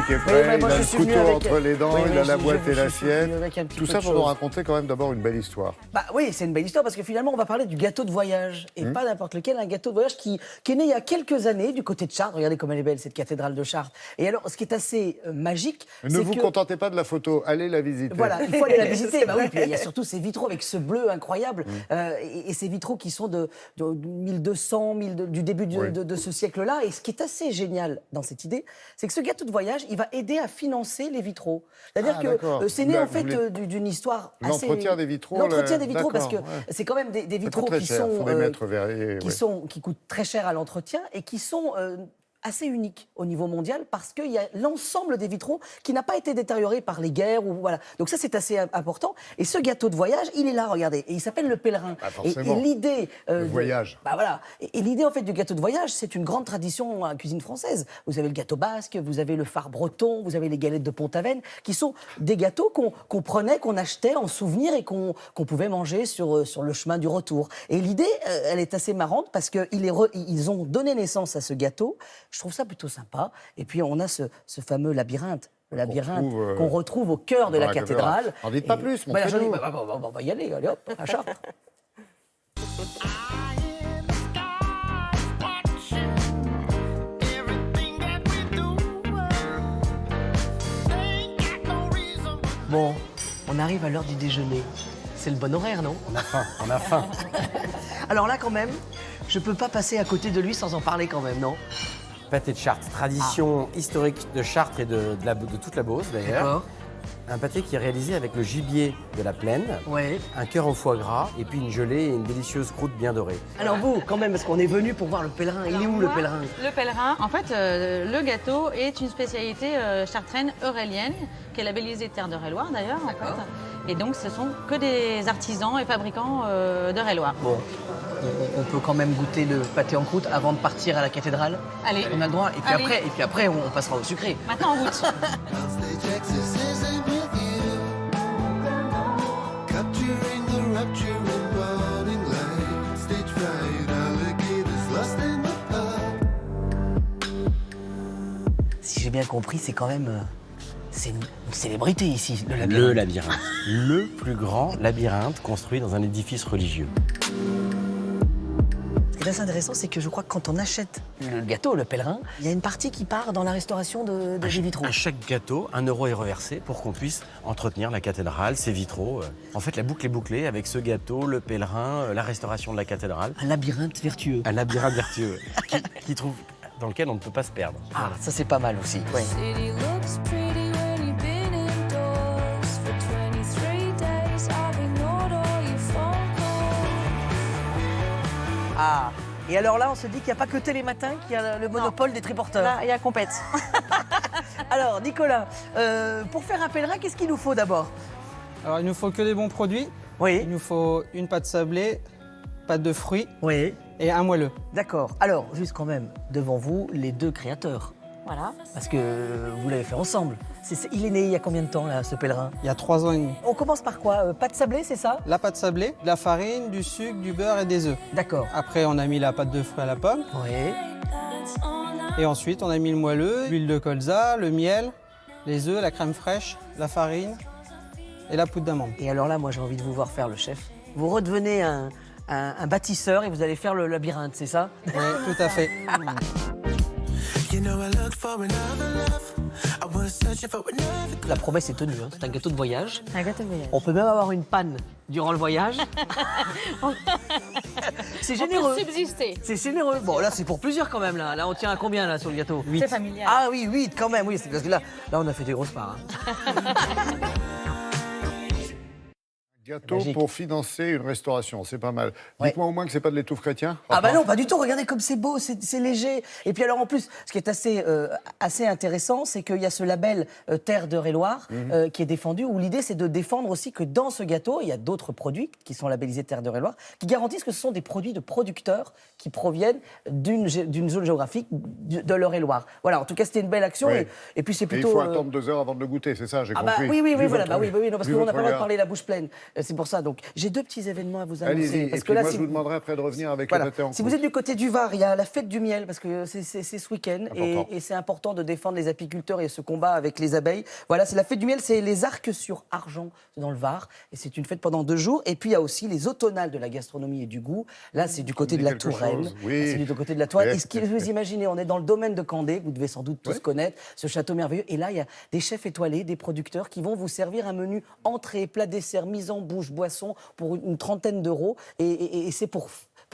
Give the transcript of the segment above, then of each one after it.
qui est Oui, prêt, mais il moi, a je le suis venu couteau avec- entre les dents, Oui, il mais a la je- boîte je et suis venu l'assiette. avec un petit Tout peu ça de pour nous choses. raconter quand même d'abord une belle histoire. Bah oui, c'est une belle histoire parce que finalement, on va parler du gâteau de voyage. Et pas n'importe lequel, un gâteau de voyage qui est né il y a quelques années du côté de Chartres. Regardez comme elle est belle, cette cathédrale de Chartres. Et alors, ce qui est assez magique, Ne c'est vous que... contentez pas de la photo, allez la visiter. Voilà, il faut aller la visiter. Bah oui, puis il y a surtout ces vitraux avec ce bleu incroyable. Et ces vitraux qui sont de 1200, du début Oui. de ce siècle-là. Et ce qui est assez génial dans cette idée, c'est que ce gâteau de voyage, il va aider à financer les vitraux. C'est-à-dire Ah, que d'accord. c'est né Là, en fait vous voulez- d'une histoire assez... L'entretien des vitraux, L'entretien là, des vitraux, parce que d'accord, ouais. c'est quand même des Ça vitraux coûte très qui cher, sont... faut des mètres verriers, qui, ouais. qui coûtent très cher à l'entretien et qui sont assez uniques au niveau mondial parce qu'il y a l'ensemble des vitraux qui n'a pas été détérioré par les guerres. Ou, voilà. Donc ça, c'est assez important. Et ce gâteau de voyage, il est là, regardez. Et il s'appelle le pèlerin. Ah, forcément. Et l'idée... Le voyage. Bah voilà. Et l'idée, en fait, du gâteau de voyage, c'est une grande tradition en cuisine française. Vous avez le gâteau basque, vous avez le phare breton, vous avez les galettes de Pont-Aven, qui sont des gâteaux qu'on prenait, qu'on achetait en souvenir et qu'on pouvait manger sur le chemin du retour. Et l'idée, elle est assez marrante parce qu'ils ont donné naissance à ce gâteau. Je trouve ça plutôt sympa. Et puis, on a ce fameux labyrinthe. Le labyrinthe qu'on retrouve au cœur de dans la la cathédrale. cathédrale. En dites pas plus, Bah, montrez-nous. on va y aller, allez hop, à Chartres. Bon, on arrive à l'heure du déjeuner. C'est le bon horaire, non? On a faim, on a faim. Alors là, quand même, je peux pas passer à côté de lui sans en parler quand même, non? Pâté de Chartres, tradition historique de Chartres et de toute la Beauce d'ailleurs. D'accord. Un pâté qui est réalisé avec le gibier de la plaine, Ouais. un cœur au foie gras et puis une gelée et une délicieuse croûte bien dorée. Alors vous, quand même, parce qu'on est venu pour voir le pèlerin. Il est où, le Moi, pèlerin? Le pèlerin, en fait, le gâteau est une spécialité chartraine eurélienne, qui est labellisée Terre d'Eure-et-Loire d'ailleurs. En fait. Et donc, ce sont que des artisans et fabricants d'Eure-et-Loire. Bon, on peut quand même goûter le pâté en croûte avant de partir à la cathédrale. Allez, On a le droit. Allez. Et puis après, on passera au sucré. maintenant on goûte. Capturing the rapture in running light. Stage fright, alligators lost in the pub. Si j'ai bien compris, c'est quand même... c'est une célébrité ici, le labyrinthe. Le labyrinthe. Le plus grand labyrinthe construit dans un édifice religieux. Ce qui est assez intéressant, c'est que je crois que quand on achète le gâteau, le pèlerin, il y a une partie qui part dans la restauration des vitraux. À chaque gâteau, 1 euro est reversé pour qu'on puisse entretenir la cathédrale, ses vitraux. En fait, la boucle est bouclée avec ce gâteau, le pèlerin, la restauration de la cathédrale. Un labyrinthe vertueux. Un labyrinthe vertueux dans lequel on ne peut pas se perdre. Ah, ça c'est pas mal aussi. Ouais. City looks pretty when you've been indoors for 23 days. I've ignored all your phone calls. Ah, et alors là, on se dit qu'il n'y a pas que Télématin qui a le monopole des triporteurs. Là, il y a compète. Alors, Nicolas, pour faire un pèlerin, qu'est-ce qu'il nous faut d'abord? Alors, il nous faut que des bons produits. Oui. Il nous faut une pâte sablée, pâte de fruits Oui. et un moelleux. D'accord. Alors, juste quand même, devant vous, les deux créateurs. Voilà. Parce que vous l'avez fait ensemble. Il est né il y a combien de temps, là, ce pèlerin? Il y a 3 ans et demi. On commence par quoi? Pâte sablée, c'est ça? La pâte sablée, de la farine, du sucre, du beurre et des œufs. D'accord. Après, on a mis la pâte de fruits à la pomme. Oui. That's all night. Et ensuite, on a mis le moelleux, l'huile de colza, le miel, les œufs, la crème fraîche, la farine et la poudre d'amande. Et alors là, moi, j'ai envie de vous voir faire le chef. Vous redevenez un bâtisseur et vous allez faire le labyrinthe, c'est ça? Oui, tout à fait. You know I looked for another love. I was searching for another. La promesse est tenue, hein. C'est un gâteau de voyage. Un gâteau de voyage. On peut même avoir une panne durant le voyage. C'est généreux. Subsister. C'est généreux. Bon, là, c'est pour plusieurs quand même. Là, on tient à combien là sur le gâteau? C'est familial. Ah oui, 8 quand même. Oui, c'est parce que là, on a fait des grosses parts. Hein. Gâteau Magique. pour financer une restauration, c'est pas mal. Ouais. Dites-moi au moins que c'est pas de l'étouffe chrétien. Ah bah non, pas du tout. Regardez comme c'est beau, c'est léger. Et puis alors en plus, ce qui est assez intéressant, c'est qu'il y a ce label Terre d'Eure-et-Loire qui est défendu, où l'idée c'est de défendre aussi que dans ce gâteau, il y a d'autres produits qui sont labellisés Terre d'Eure-et-Loire, qui garantissent que ce sont des produits de producteurs qui proviennent d'une zone géographique de l'Eure-et-Loire. Voilà, en tout cas c'était une belle action. Oui. Et puis c'est Et il plutôt... faut attendre 2 heures avant de le goûter, c'est ça, j'ai Ah bah compris. oui, Vu voilà, votre- bah oui, non, parce vu qu'on n'a votre pas le droit de regard. parler la bouche pleine. C'est pour ça. Donc, j'ai 2 petits événements à vous annoncer. Allez-y. Et Parce puis que là, moi, si je vous demanderai après de revenir avec Voilà. le pâté en Si vous croûte. êtes du côté du Var, il y a la fête du miel, parce que c'est ce week-end, Important. et c'est important de défendre les apiculteurs et ce combat avec les abeilles. Voilà, c'est la fête du miel, c'est les arcs sur argent dans le Var, et c'est une fête pendant 2 jours. Et puis il y a aussi les automnales de la gastronomie et du goût. Là, c'est du côté me de dit la quelque Touraine. chose. Oui. C'est du côté de la Touraine. Oui. Et ce que vous imaginez, on est dans le domaine de Candé, que vous devez sans doute tous Oui. connaître, ce château merveilleux. Et là, il y a des chefs étoilés, des producteurs qui vont vous servir un menu entrée, plat, dessert, mise en bouche, boisson pour une trentaine d'euros. Et c'est pour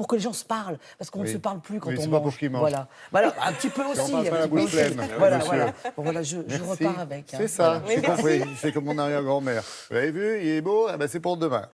que les gens se parlent, parce qu'on ne Oui. se parle plus quand Oui, on c'est mange. pas pour qu'ils mangent. Voilà, un petit peu aussi. parle pas un la petit peu bouche aussi. pleine, Voilà, monsieur. voilà. Bon, voilà, je Merci. repars avec. hein. C'est ça, Voilà. j'ai compris. C'est comme mon arrière-grand-mère. Vous avez vu, il est beau, eh ben, c'est pour demain.